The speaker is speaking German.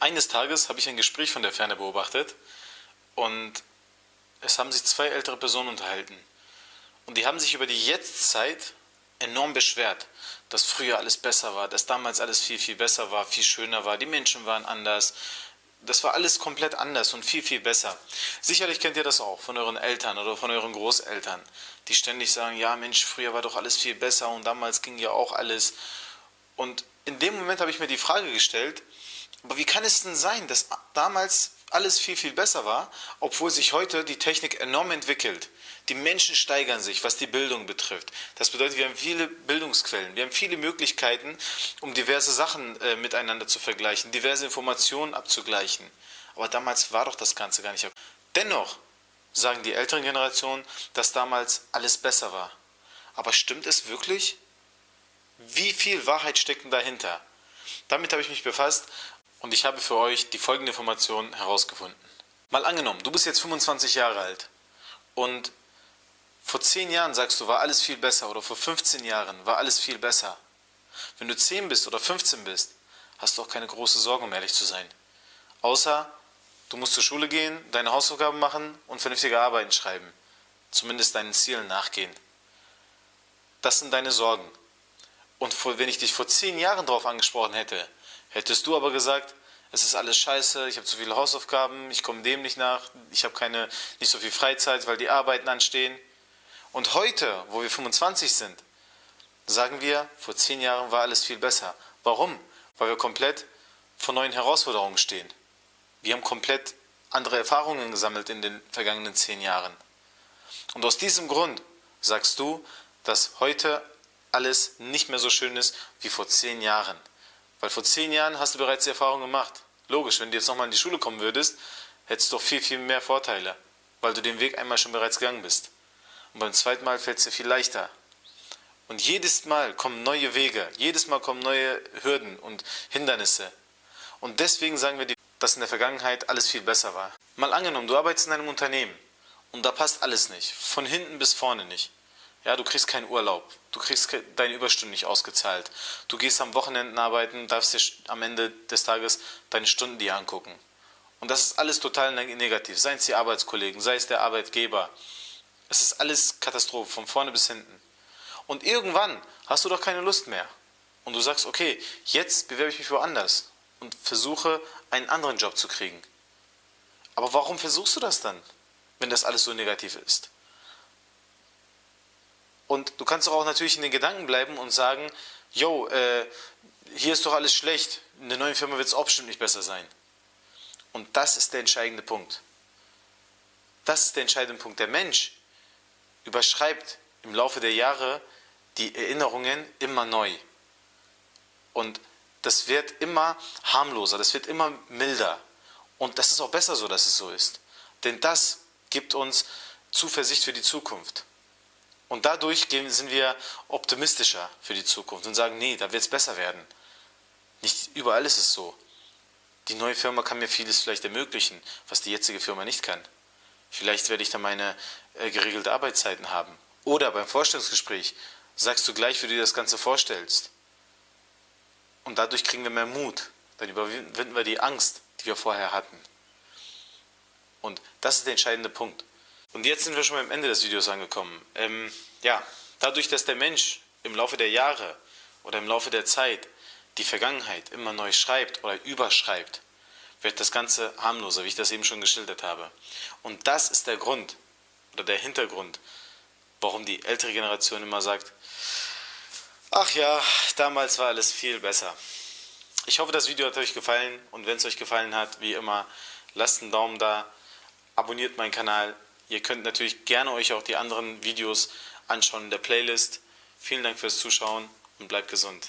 Eines Tages habe ich ein Gespräch von der Ferne beobachtet und es haben sich zwei ältere Personen unterhalten. Und die haben sich über die Jetztzeit enorm beschwert, dass früher alles besser war, dass damals alles viel, viel besser war, viel schöner war, die Menschen waren anders. Das war alles komplett anders und viel, viel besser. Sicherlich kennt ihr das auch von euren Eltern oder von euren Großeltern, die ständig sagen, ja Mensch, früher war doch alles viel besser und damals ging ja auch alles. Und in dem Moment habe ich mir die Frage gestellt, aber wie kann es denn sein, dass damals alles viel, viel besser war, obwohl sich heute die Technik enorm entwickelt? Die Menschen steigern sich, was die Bildung betrifft. Das bedeutet, wir haben viele Bildungsquellen, wir haben viele Möglichkeiten, um diverse Sachen miteinander zu vergleichen, diverse Informationen abzugleichen. Aber damals war doch das Ganze gar nicht. Dennoch sagen die älteren Generationen, dass damals alles besser war. Aber stimmt es wirklich? Wie viel Wahrheit steckt denn dahinter? Damit habe ich mich befasst und ich habe für euch die folgende Information herausgefunden. Mal angenommen, du bist jetzt 25 Jahre alt und vor 10 Jahren sagst du, war alles viel besser, oder vor 15 Jahren war alles viel besser. Wenn du 10 bist oder 15 bist, hast du auch keine große Sorge, um ehrlich zu sein. Außer, du musst zur Schule gehen, deine Hausaufgaben machen und vernünftige Arbeiten schreiben. Zumindest deinen Zielen nachgehen. Das sind deine Sorgen. Und wenn ich dich vor 10 Jahren darauf angesprochen hätte, hättest du aber gesagt, es ist alles scheiße, ich habe zu viele Hausaufgaben, ich komme dem nicht nach, ich habe nicht so viel Freizeit, weil die Arbeiten anstehen. Und heute, wo wir 25 sind, sagen wir, vor 10 Jahren war alles viel besser. Warum? Weil wir komplett vor neuen Herausforderungen stehen. Wir haben komplett andere Erfahrungen gesammelt in den vergangenen 10 Jahren. Und aus diesem Grund sagst du, dass heute alles nicht mehr so schön ist wie vor 10 Jahren. Weil vor 10 Jahren hast du bereits die Erfahrung gemacht. Logisch, wenn du jetzt nochmal in die Schule kommen würdest, hättest du doch viel, viel mehr Vorteile, weil du den Weg einmal schon bereits gegangen bist. Und beim zweiten Mal fällt es dir viel leichter. Und jedes Mal kommen neue Wege, jedes Mal kommen neue Hürden und Hindernisse. Und deswegen sagen wir, dass in der Vergangenheit alles viel besser war. Mal angenommen, du arbeitest in einem Unternehmen und da passt alles nicht, von hinten bis vorne nicht. Ja, du kriegst keinen Urlaub, du kriegst deine Überstunden nicht ausgezahlt. Du gehst am Wochenenden arbeiten, darfst dir am Ende des Tages deine Stunden dir angucken. Und das ist alles total negativ, seien es die Arbeitskollegen, sei es der Arbeitgeber. Es ist alles Katastrophe, von vorne bis hinten. Und irgendwann hast du doch keine Lust mehr. Und du sagst, okay, jetzt bewerbe ich mich woanders und versuche, einen anderen Job zu kriegen. Aber warum versuchst du das dann, wenn das alles so negativ ist? Und du kannst doch auch natürlich in den Gedanken bleiben und sagen, jo, hier ist doch alles schlecht, in der neuen Firma wird es auch bestimmt nicht besser sein. Und das ist der entscheidende Punkt. Das ist der entscheidende Punkt. Der Mensch überschreibt im Laufe der Jahre die Erinnerungen immer neu. Und das wird immer harmloser, das wird immer milder. Und das ist auch besser so, dass es so ist. Denn das gibt uns Zuversicht für die Zukunft. Und dadurch sind wir optimistischer für die Zukunft und sagen, nee, da wird es besser werden. Nicht überall ist es so. Die neue Firma kann mir vieles vielleicht ermöglichen, was die jetzige Firma nicht kann. Vielleicht werde ich dann meine geregelte Arbeitszeiten haben. Oder beim Vorstellungsgespräch sagst du gleich, wie du dir das Ganze vorstellst. Und dadurch kriegen wir mehr Mut. Dann überwinden wir die Angst, die wir vorher hatten. Und das ist der entscheidende Punkt. Und jetzt sind wir schon am Ende des Videos angekommen. Dadurch, dass der Mensch im Laufe der Jahre oder im Laufe der Zeit die Vergangenheit immer neu schreibt oder überschreibt, wird das Ganze harmloser, wie ich das eben schon geschildert habe. Und das ist der Grund oder der Hintergrund, warum die ältere Generation immer sagt, ach ja, damals war alles viel besser. Ich hoffe, das Video hat euch gefallen und wenn es euch gefallen hat, wie immer, lasst einen Daumen da, abonniert meinen Kanal. Ihr könnt natürlich gerne euch auch die anderen Videos anschauen in der Playlist. Vielen Dank fürs Zuschauen und bleibt gesund.